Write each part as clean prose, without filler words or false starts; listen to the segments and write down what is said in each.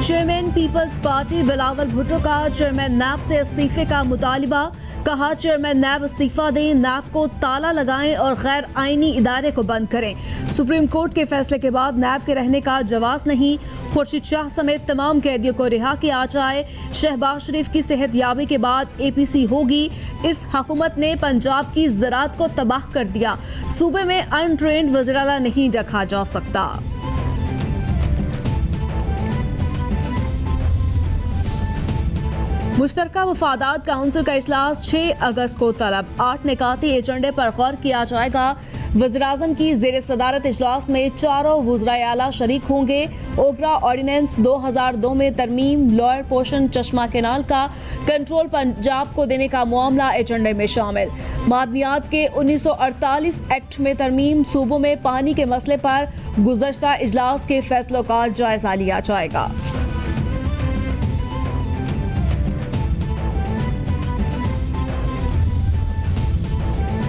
Chairman Peoples Party Bilawal Bhutto का chairman नैब से इस्तीफे का मुतालिबा। कहा चेयरमैन नैब इस्तीफा दें, नैब को ताला लगाएं और गैर आईनी इदारे को बंद करें। सुप्रीम कोर्ट के फैसले के बाद नैब के रहने का जवाज नहीं। खुर्शीद शाह समेत तमाम कैदियों को रिहा किया जाए। शहबाज शरीफ की सेहत याबी के बाद APC होगी। इस हुकूमत ने पंजाब की ज़राअत को तबाह कर दिया। सूबे में अनट्रेंड वज़ीर-ए-आला नहीं रखा जा सकता। मुश्तरका वफादात काउंसिल का इजलास 6 अगस्त को तलब। 8 निकाती एजेंडे पर गौर किया जाएगा। वज़ीर-ए-आज़म की ज़ेर सदारत इजलास में चारों वज़राए-आला शरीक होंगे। ओगरा ऑर्डिनेंस 2002 में तरमीम, लॉयर पोर्शन चश्मा केनाल का कंट्रोल पंजाब को देने का मामला एजेंडे में शामिल। मादनियात के 1948 एक्ट में तरमीम, सूबों में पानी के मसले पर गुज़श्ता इजलास के फैसलों का जायजा लिया जाएगा।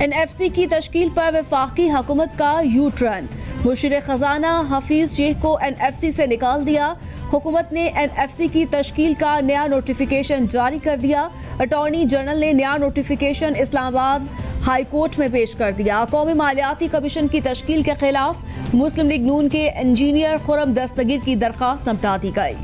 NFC की तश्कील पर वफाकी हुकूमत का यू टर्न। मुशीर खजाना हफीज शेख को NFC से निकाल दिया। हुकूमत ने NFC की तश्कील का नया नोटिफिकेशन जारी कर दिया। अटॉर्नी जनरल ने नया नोटिफिकेशन इस्लामाबाद हाई कोर्ट में पेश कर दिया। कौमी मालियाती कमीशन की तश्कील के खिलाफ मुस्लिम लीग नून के इंजीनियर खुरम दस्तगीर की दरख्वास्त निपटा दी गई।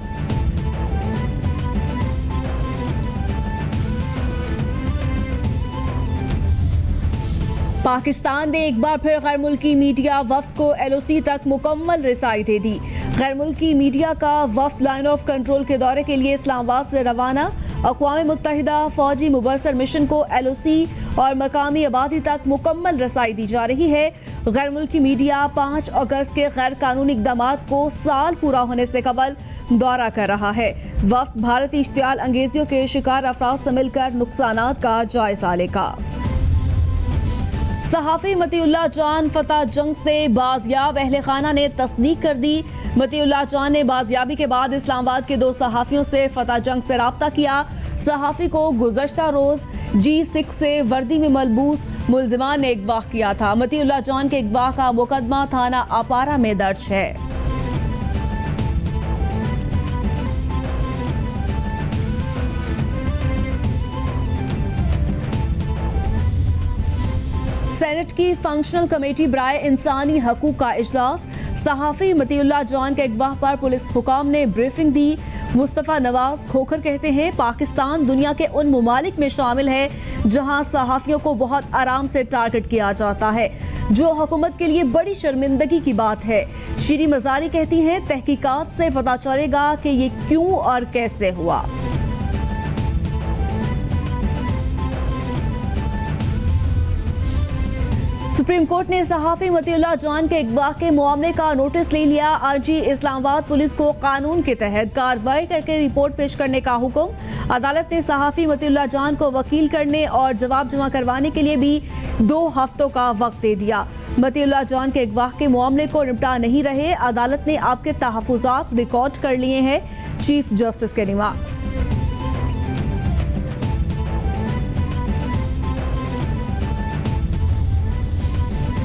पाकिस्तान ने एक बार फिर गैर मुल्की मीडिया वफ्द को LOC तक मुकम्मल रिसाई दे दी। गैर मुल्की मीडिया का वफ्द लाइन ऑफ कंट्रोल के दौरे के लिए इस्लामाबाद से रवाना। अक़वाम मुत्तहिदा फौजी मुबसर मिशन को LOC और मकामी आबादी तक मुकम्मल रसाई दी जा रही है। गैर मुल्की मीडिया 5 अगस्त के गैर कानूनी इक़दामात को साल पूरा होने से कबल दौरा कर रहा है। वफ्द भारतीय इश्तियाल अंगेजियों के शिकार अफराद से मिलकर नुकसानात का जायजा लेगा। सहाफ़ी मतीउल्लाह जान फतह जंग से बाजियाब अहले खाना ने तस्दीक कर दी। मतीउल्लाह जान ने बाजियाबी के बाद इस्लामाबाद के 2 सहाफ़ियों से फतह जंग से राब्ता किया। सहाफ़ी को गुज़श्ता रोज़ G6 से वर्दी में मलबूस मुल्ज़िमान ने अगवा किया था। मतीउल्लाह जान के अगवा का मुकदमा थाना अपारा में दर्ज है। सेनेट की फंक्शनल कमेटी बराए इंसानी हकूक का इजलास। सहाफ़ी मतीउल्लाह जान के अगवा पर पुलिस हुकाम ने ब्रीफिंग दी। मुस्तफ़ा नवाज खोखर कहते हैं पाकिस्तान दुनिया के उन ममालिक में शामिल है जहां सहाफ़ियों को बहुत आराम से टारगेट किया जाता है, जो हुकूमत के लिए बड़ी शर्मिंदगी की बात है। शीरी मज़ारी कहती हैं तहकीकात से पता चलेगा कि ये क्यों और कैसे हुआ। सुप्रीम कोर्ट ने सहाफ़ी मतीउल्लाह जान के अगवा के मामले का नोटिस ले लिया। IG इस्लामाबाद पुलिस को कानून के तहत कार्रवाई करके रिपोर्ट पेश करने का हुक्म। अदालत ने सहाफ़ी मतीउल्लाह जान को वकील करने और जवाब जमा करवाने के लिए भी 2 हफ्तों का वक्त दे दिया। मतीउल्लाह जान के अगवा के मामले को निपटा नहीं रहे। अदालत ने आपके तहफ़्फ़ुज़ात रिकॉर्ड कर लिए हैं। चीफ जस्टिस के रिमार्क्स।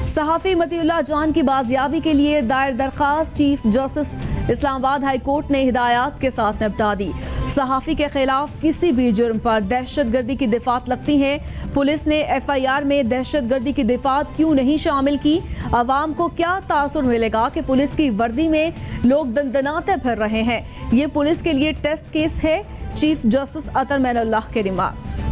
सहाफ़ी मतीउल्लाह जान की बाजियाबी के लिए दायर दरखास्त chief justice Islamabad high court ने हिदायत के साथ निपटा दी। सहाफ़ी के खिलाफ किसी भी जुर्म पर दहशतगर्दी की दिफात लगती है। पुलिस ने FIR में दहशतगर्दी की दिफात क्यों नहीं शामिल की? आवाम को क्या तासुर मिलेगा कि पुलिस की वर्दी में लोग दंदनाते फिर रहे हैं? ये पुलिस के लिए टेस्ट केस है। चीफ जस्टिस अतर मैनुल्लाह के रिमार्क्स।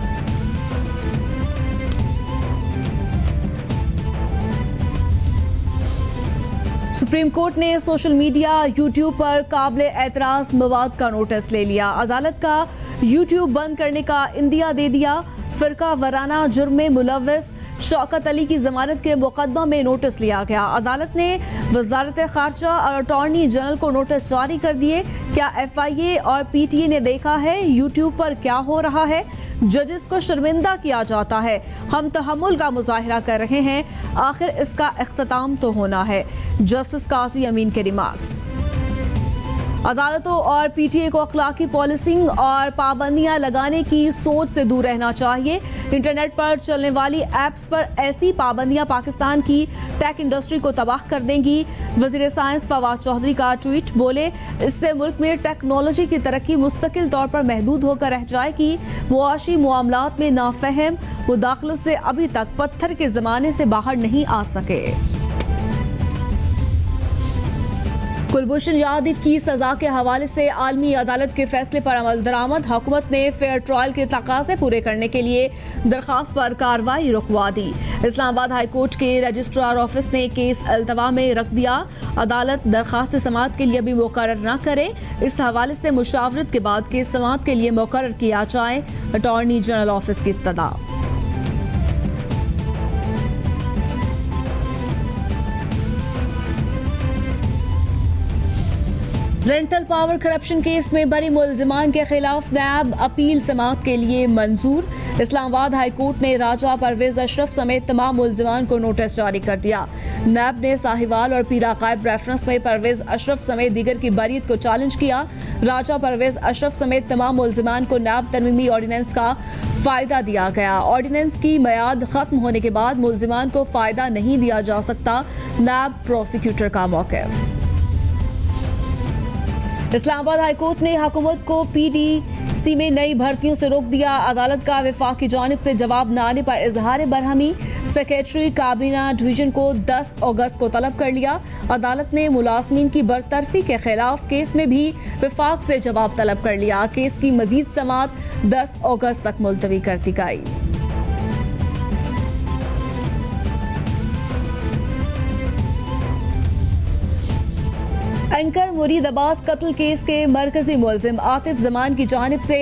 सुप्रीम कोर्ट ने सोशल मीडिया YouTube पर काबिल एतराज़ मवाद का नोटिस ले लिया। अदालत का YouTube बंद करने का इंदिया दे दिया। फ़िरका वराना जुर्म में मुलव्वस शौकत अली की जमानत के मुकदमा में नोटिस लिया गया। अदालत ने वज़ारत ख़ारजा और अटॉर्नी जनरल को नोटिस जारी कर दिए। क्या FIA और PTA ने देखा है YouTube पर क्या हो रहा है? जजेस को शर्मिंदा किया जाता है। हम तहम्मुल का मुजाहिरा कर रहे हैं, आखिर इसका इख्तिताम तो होना है। जस्टिस काजी अमीन के रिमार्क्स। अदालतों और पीटीए को अखलाकी पॉलिसिंग और पाबंदियां लगाने की सोच से दूर रहना चाहिए। इंटरनेट पर चलने वाली ऐप्स पर ऐसी पाबंदियां पाकिस्तान की टेक इंडस्ट्री को तबाह कर देंगी। वजीर साइंस फवाद चौधरी का ट्वीट, बोले इससे मुल्क में टेक्नोलॉजी की तरक्की मुस्तकिल तौर पर महदूद होकर रह जाएगी। मुआशी मामलात में नाफहम मुदाखलत से अभी तक पत्थर के जमाने से बाहर नहीं आ सके। कुलभूषण यादव की सजा के हवाले से आलमी अदालत के फैसले पर अमल दरामद। हुकूमत ने फेयर ट्रायल के तकाज़े पूरे करने के लिए दरखास्त पर कार्रवाई रुकवा दी। इस्लामाबाद हाई कोर्ट के रजिस्ट्रार ऑफिस ने केस अल्तवा में रख दिया। अदालत दरखास्त समाअत के लिए भी मुकर्रर न करे। इस हवाले से मुशावरत के बाद केस समाअत के लिए मुकर्रर किया जाए। अटॉर्नी जनरल ऑफिस की इस्तदा। रेंटल पावर करप्शन केस में बरी मुल्जिमान के खिलाफ नैब अपील समाअत के लिए मंजूर। इस्लामाबाद हाई कोर्ट ने राजा परवेज अशरफ समेत तमाम मुल्जिमान को नोटिस जारी कर दिया। नैब ने साहिवाल और पीरा गायब रेफरेंस में परवेज अशरफ समेत दीगर की बरीत को चैलेंज किया। राजा परवेज अशरफ समेत तमाम मुल्जिमान को नैब तरमीमी ऑर्डिनेंस का फायदा दिया गया। ऑर्डिनेंस की मियाद खत्म होने के बाद मुल्जिमान को फायदा नहीं दिया जा सकता। नैब प्रोसिक्यूटर का मौक़िफ़। इस्लामाबाद हाई कोर्ट ने हुकूमत को पीडीसी में नई भर्तियों से रोक दिया। अदालत का वफाक की जानिब से जवाब न आने पर इजहार बरहमी। सेक्रेटरी काबीना डिवीजन को 10 अगस्त को तलब कर लिया। अदालत ने मुलाजमीन की बरतरफी के खिलाफ केस में भी वफाक से जवाब तलब कर लिया। केस की मजीद समाअत 10 अगस्त तक मुलतवी कर दी गई। एंकर मुरीद अब्बास कत्ल केस के मरकजी मुलजिम आतिफ जमान की जानिब से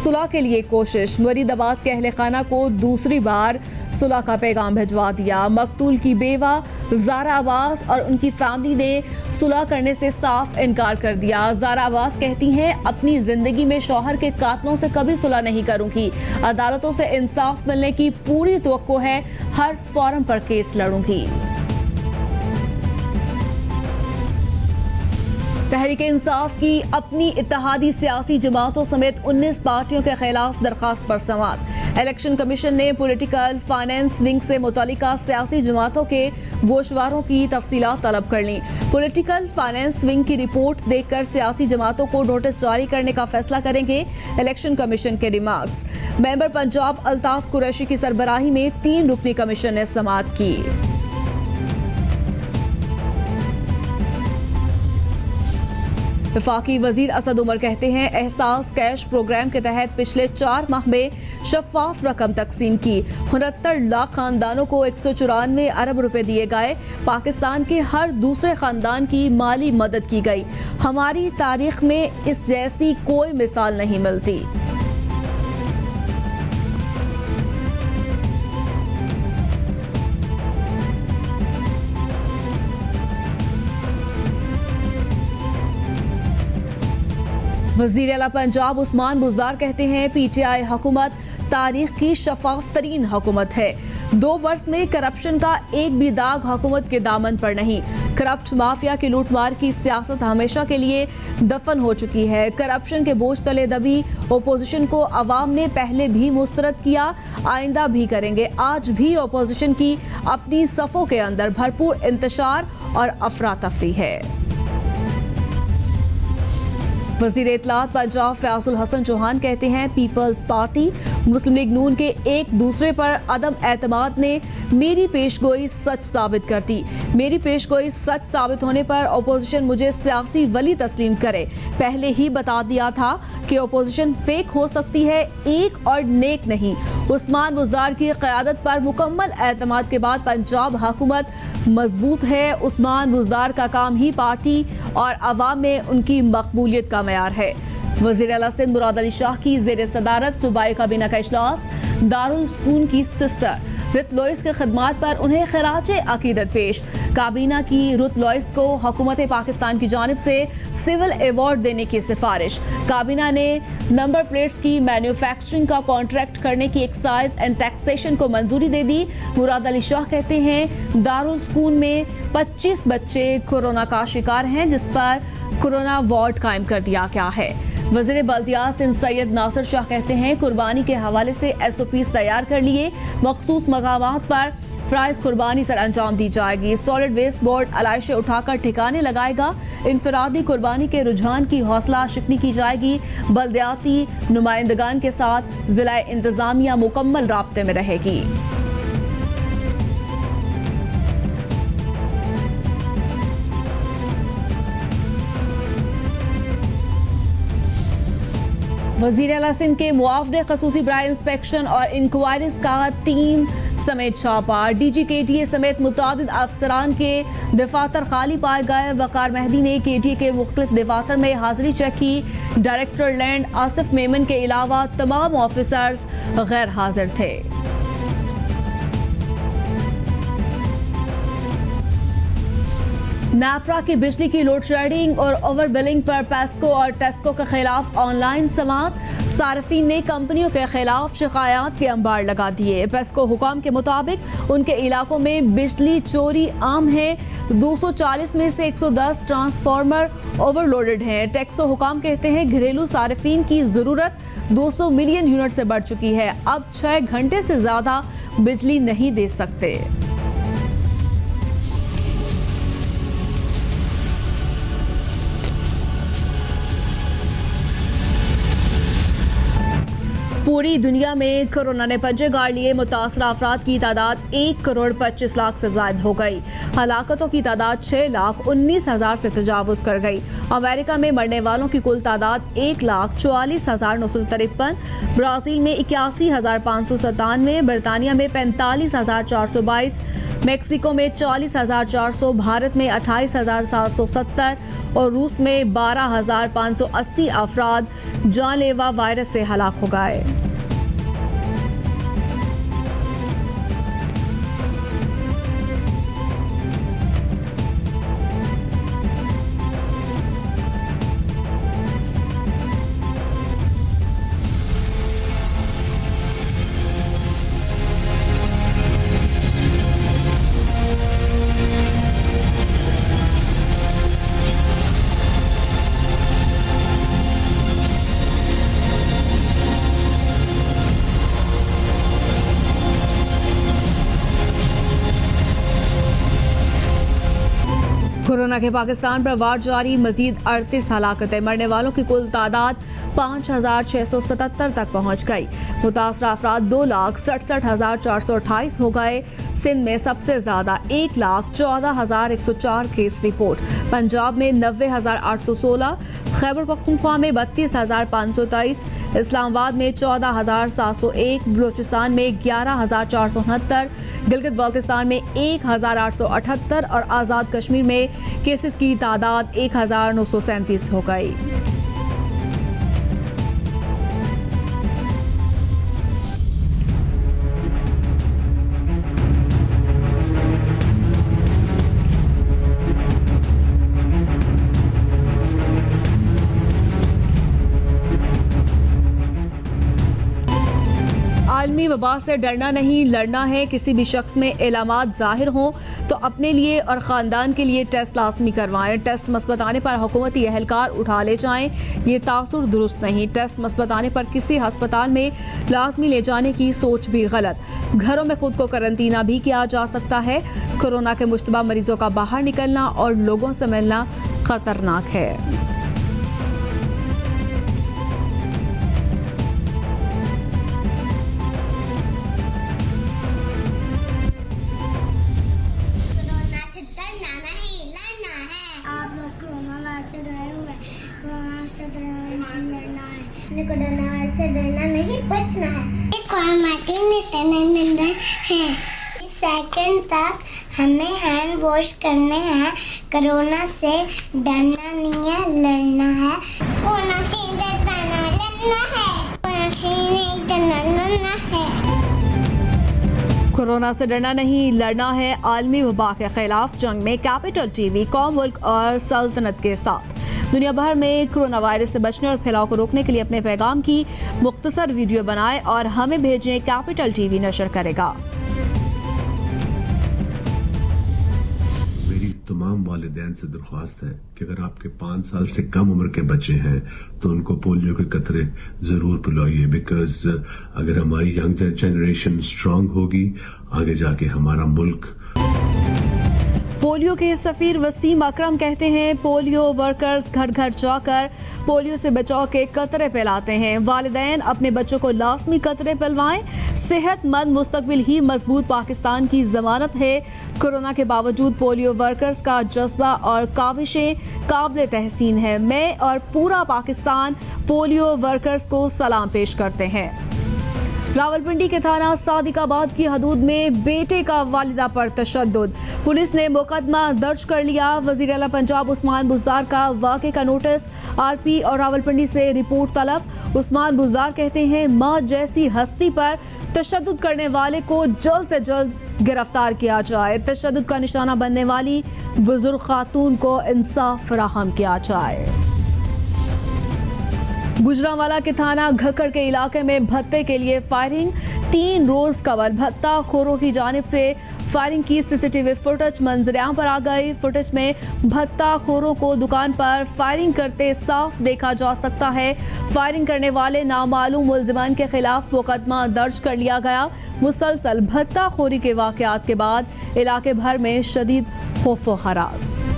सुलह के लिए कोशिश। मुरीद अब्बास के अहले खाना को दूसरी बार सुलह का पैगाम भिजवा दिया। मकतूल की बेवा ज़ारा अब्बास और उनकी फैमिली ने सुलह करने से साफ इनकार कर दिया। ज़ारा अब्बास कहती हैं, अपनी जिंदगी में शौहर के कातलों से कभी सुलह नहीं करूंगी। अदालतों से इंसाफ मिलने की पूरी तवक्को है। हर फॉरम पर केस लड़ूंगी। तहरीक इंसाफ की अपनी इत्तेहादी सियासी जमातों समेत 19 पार्टियों के खिलाफ दरखास्त पर समाअत। इलेक्शन कमीशन ने पॉलिटिकल फाइनेंस विंग से मुतल्लिका सियासी जमातों के गोशवारों की तफसीलात तलब कर ली। पॉलिटिकल फाइनेंस विंग की रिपोर्ट देखकर सियासी जमातों को नोटिस जारी करने का फैसला करेंगे इलेक्शन कमीशन के रिमार्क्स। मेंबर पंजाब अल्ताफ कुरैशी की सरबराही में 3 रुकनी कमीशन ने समाअत की। वफाकी वजीर असद उमर कहते हैं, एहसास कैश प्रोग्राम के तहत पिछले 4 माह में शफाफ रकम तकसीम की। 69 लाख खानदानों को 194 अरब रुपए दिए गए। पाकिस्तान के हर दूसरे खानदान की माली मदद की गई। हमारी तारीख में इस जैसी कोई मिसाल नहीं मिलती। वज़ीर आला पंजाब उस्मान बुज़दार कहते हैं, पीटीआई हुकूमत तारीख की शफाफ तरीन हुकूमत है। 2 वर्ष में करप्शन का एक भी दाग हुकूमत के दामन पर नहीं। करप्ट माफिया की लूटमार की सियासत हमेशा के लिए दफन हो चुकी है। करप्शन के बोझ तले दबी ओपोजिशन को अवाम ने पहले भी मुस्तरद किया, आइंदा भी करेंगे। आज भी ओपोजिशन की अपनी सफ़ों के अंदर भरपूर इंतशार और अफरा तफरी है। वज़ीर इत्तलात पंजाब फयाजुल हसन चौहान कहते हैं, पीपल्स पार्टी मुस्लिम लीग नून के एक दूसरे पर अदम एतमाद ने मेरी पेशगोई सच साबित कर दी। मेरी पेशगोई सच साबित होने पर ओपोजिशन मुझे सियासी वली तस्लीम करे। पहले ही बता दिया था कि ओपोजिशन फेक हो सकती है, एक और नेक नहीं। उस्मान बुज़दार की क़यादत पर मुकम्मल एतमाद के बाद पंजाब हुकूमत मजबूत है। उस्मान बुज़दार का काम ही पार्टी और अवाम में उनकी मकबूलियत का मयार है। वज़ीर आला सिंध मुराद अली शाह की ज़ेर सदारत सूबाई काबीना का इजलास। दारुल सुकून की सिस्टर रुत लॉइस के खिदमात पर उन्हें खराजे अकीदत पेश। काबीना की रुत लॉइस को हुकूमत पाकिस्तान की जानिब से सिविल अवार्ड देने की सिफारिश। काबीना ने नंबर प्लेट्स की मैन्युफैक्चरिंग का कॉन्ट्रैक्ट करने की एक्साइज एंड टैक्सेशन को मंजूरी दे दी। मुराद अली शाह कहते हैं, दारुल सुकून में 25 बच्चे कोरोना का शिकार हैं, जिस पर कोरोना वार्ड कायम कर दिया गया है। वज़ीर बल्दियात सिंध सैयद नासिर शाह कहते हैं, कुर्बानी के हवाले से SOPs तैयार कर लिए, मखसूस मकामात पर फ्राइज कुर्बानी सर अंजाम दी जाएगी। सॉलिड वेस्ट बोर्ड अलाइशे उठाकर ठिकाने लगाएगा। इनफरादी कुर्बानी के रुझान की हौसला शिकनी की जाएगी। बल्दियाती नुमाइंदगान के साथ जिला इंतजामिया मुकम्मल राब्ते में रहेगी। वज़ीर आला सिंध के मुआवने खसूसी बराए इंस्पेक्शन और इंक्वायरीज का टीम समेत छापा। DG KTA समेत मुतादिद अफसरान के दफातर खाली पाए गए। वकार मेहदी ने KTA के मुख्तलिफ दफातर में हाजिरी चेक की। डायरेक्टर लैंड आसिफ मेमन के अलावा तमाम ऑफिसर्स गैर हाजिर थे। नापरा की बिजली की लोड शेडिंग और ओवर बिलिंग पर पेस्को और टेस्को के खिलाफ ऑनलाइन समात। सार्फिन ने कंपनियों के खिलाफ शिकायत के अंबार लगा दिए। पेस्को हुकाम के मुताबिक उनके इलाकों में बिजली चोरी आम है। 240 में से 110 ट्रांसफार्मर ओवरलोडेड हैं। टेक्सो हुकाम कहते हैं, घरेलू सार्फिन की जरूरत 200 मिलियन यूनिट से बढ़ चुकी है। अब 6 घंटे से ज्यादा बिजली नहीं दे सकते। पूरी दुनिया में कोरोना ने पंजे गाड़ लिए। मुतासरा अफराद की तादाद 1 करोड़ 25 लाख से ज्यादा हो गई। हलाकतों की तादाद 6,19,000 से तजावुज कर गई। अमेरिका में मरने वालों की कुल तादाद 1,44,953। ब्राजील में 81,597। बरतानिया में 45,422। मेक्सिको में 40,400। भारत में 28,770 और रूस में 12,580 अफराद जानलेवा वायरस से हलाक हो गए। कोरोना के पाकिस्तान पर वार जारी। मजीद 38 हलाकतें। मरने वालों की कुल तादाद 5,677 तक पहुंच गई। मुतासरा अफराद 2,67,428 हो गए। सिंध में सबसे ज्यादा 1,14,104 केस रिपोर्ट। पंजाब में 90,816। खैबर पख्तूनख्वा में 32,523। इस्लामाबाद में 14,701। बलूचिस्तान में 11,469। गिलगित बाल्टिस्तान में 1,878 और आज़ाद कश्मीर में केसेस की तादाद 1,937 हो गई। आलमी वबा से डरना नहीं, लड़ना है। किसी भी शख्स में इलामात जाहिर हों तो अपने लिए और ख़ानदान के लिए टेस्ट लाजमी करवाएं। टेस्ट मस्बत आने पर हुकूमती एहलकार उठा ले जाएं, ये तासुर दुरुस्त नहीं। टेस्ट मस्बत आने पर किसी अस्पताल में लाजमी ले जाने की सोच भी गलत। घरों में खुद को करंतना भी किया जा सकता है। कोरोना के मुश्तबा मरीजों का बाहर निकलना और लोगों से मिलना खतरनाक है। कोरोना से डरना नहीं, बचना है। क्वारंटाइन में है। सेकंड तक हमें हैंड वॉश करने हैं। कोरोना से डरना नहीं है, लड़ना है। कोरोना से डरना लड़ना है। कोरोना से नहीं डरना, लड़ना है। कोरोना से डरना नहीं, लड़ना है। आलमी वबा के खिलाफ जंग में कैपिटल TV कौम, मुल्क और सल्तनत के साथ। दुनिया भर में कोरोना वायरस से बचने और फैलाव को रोकने के लिए अपने पैगाम की मुख्तसर वीडियो बनाएं और हमें भेजें। कैपिटल TV नशर करेगा। मेरी तमाम तमाम वालिदैन से दरख्वास्त है कि अगर आपके 5 साल से कम उम्र के बच्चे हैं तो उनको पोलियो के कतरे जरूर पिलाइए, बिकॉज अगर हमारी यंग जनरेशन स्ट्रांग होगी, आगे जाके हमारा मुल्क। पोलियो के सफीर वसीम अकरम कहते हैं, पोलियो वर्कर्स घर घर जाकर पोलियो से बचाव के कतरे पिलाते हैं। वालिदैन अपने बच्चों को लाजमी कतरे पिलवाएं। सेहतमंद मुस्तकबिल ही मजबूत पाकिस्तान की जमानत है। कोरोना के बावजूद पोलियो वर्कर्स का जज्बा और काविशें काबिल तहसीन है। मैं और पूरा पाकिस्तान पोलियो वर्कर्स को सलाम पेश करते हैं। रावलपिंडी के थाना सादिकाबाद की हदूद में बेटे का वालिदा पर तशद्दुद, पुलिस ने मुकदमा दर्ज कर लिया। वजीर आला पंजाब उस्मान बुज़दार का वाक़े का नोटिस, आरपी और रावलपिंडी से रिपोर्ट तलब। उस्मान बुज़दार कहते हैं, मां जैसी हस्ती पर तशद्दुद करने वाले को जल्द से जल्द गिरफ्तार किया जाए। तशद्दुद का निशाना बनने वाली बुजुर्ग खातून को इंसाफ फराहम किया जाए। गुजरांवाला के थाना घक्कड़ के इलाके में भत्ते के लिए फायरिंग, 3 रोज कबल भत्ता खोरों की जानिब से फायरिंग की सीसीटीवी फुटेज मंजर-ए-आम पर आ गई। फुटेज में भत्ता खोरों को दुकान पर फायरिंग करते साफ देखा जा सकता है। फायरिंग करने वाले नामालूम मुलजिमान के खिलाफ मुकदमा दर्ज कर लिया गया। मुसलसल भत्ता खोरी के वाकयात के बाद इलाके भर में शदीद खौफ व हरास।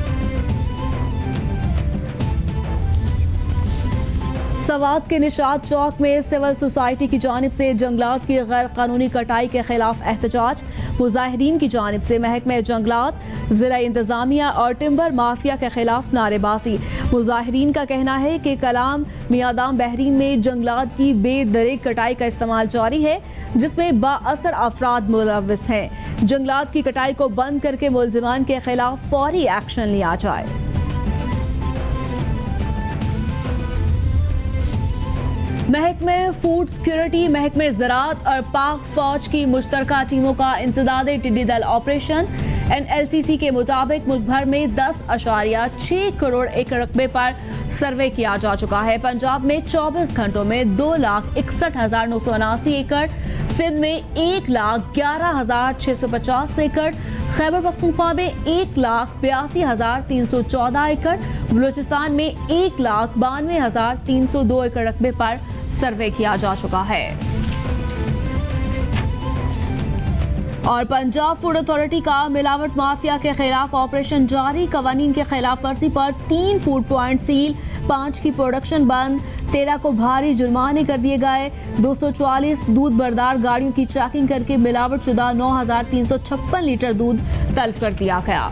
सवात के निशात चौक में सिविल सोसाइटी की जानिब से जंगलात की गैर कानूनी कटाई के खिलाफ एहतजाज। मुजाहिरीन की जानिब से महकमे जंगलात, जिला इंतजामिया और टिम्बर माफिया के खिलाफ नारेबाजी। मुजाहिरीन का कहना है कि कलाम मियादाम बहरीन में जंगलात की बेदरेक कटाई का इस्तेमाल जारी है, जिसमें बाअसर अफराद मुलव्विस हैं। जंगलात की कटाई को बंद करके मुलजिमान के खिलाफ फौरी एक्शन लिया जाए। महकमे फूड सिक्योरिटी, महकमे ज़राअत और पाक फौज की मुश्तरका टीमों का इंसदादे टिड्डी दल ऑपरेशन। NLCC के मुताबिक मुल्क भर में 10.6 करोड़ एकड़ रकबे पर सर्वे किया जा चुका है। पंजाब में 24 घंटों में 2,61,979 एकड़, सिंध में 1,11,650 एकड़, खैबर पख्तूनख्वा में 1,82,314 एकड़, बलूचिस्तान में 1,92,302 एकड़ रकबे पर सर्वे किया जा चुका है। और पंजाब फूड अथॉरिटी का मिलावट माफिया के खिलाफ ऑपरेशन जारी। कवानीन के खिलाफ वर्जी पर 3 फूड पॉइंट सील, 5 की प्रोडक्शन बंद, 13 को भारी जुर्माने कर दिए गए। 244 दूध बरदार गाड़ियों की चेकिंग करके मिलावट शुदा 9,356 लीटर दूध तलब कर दिया गया।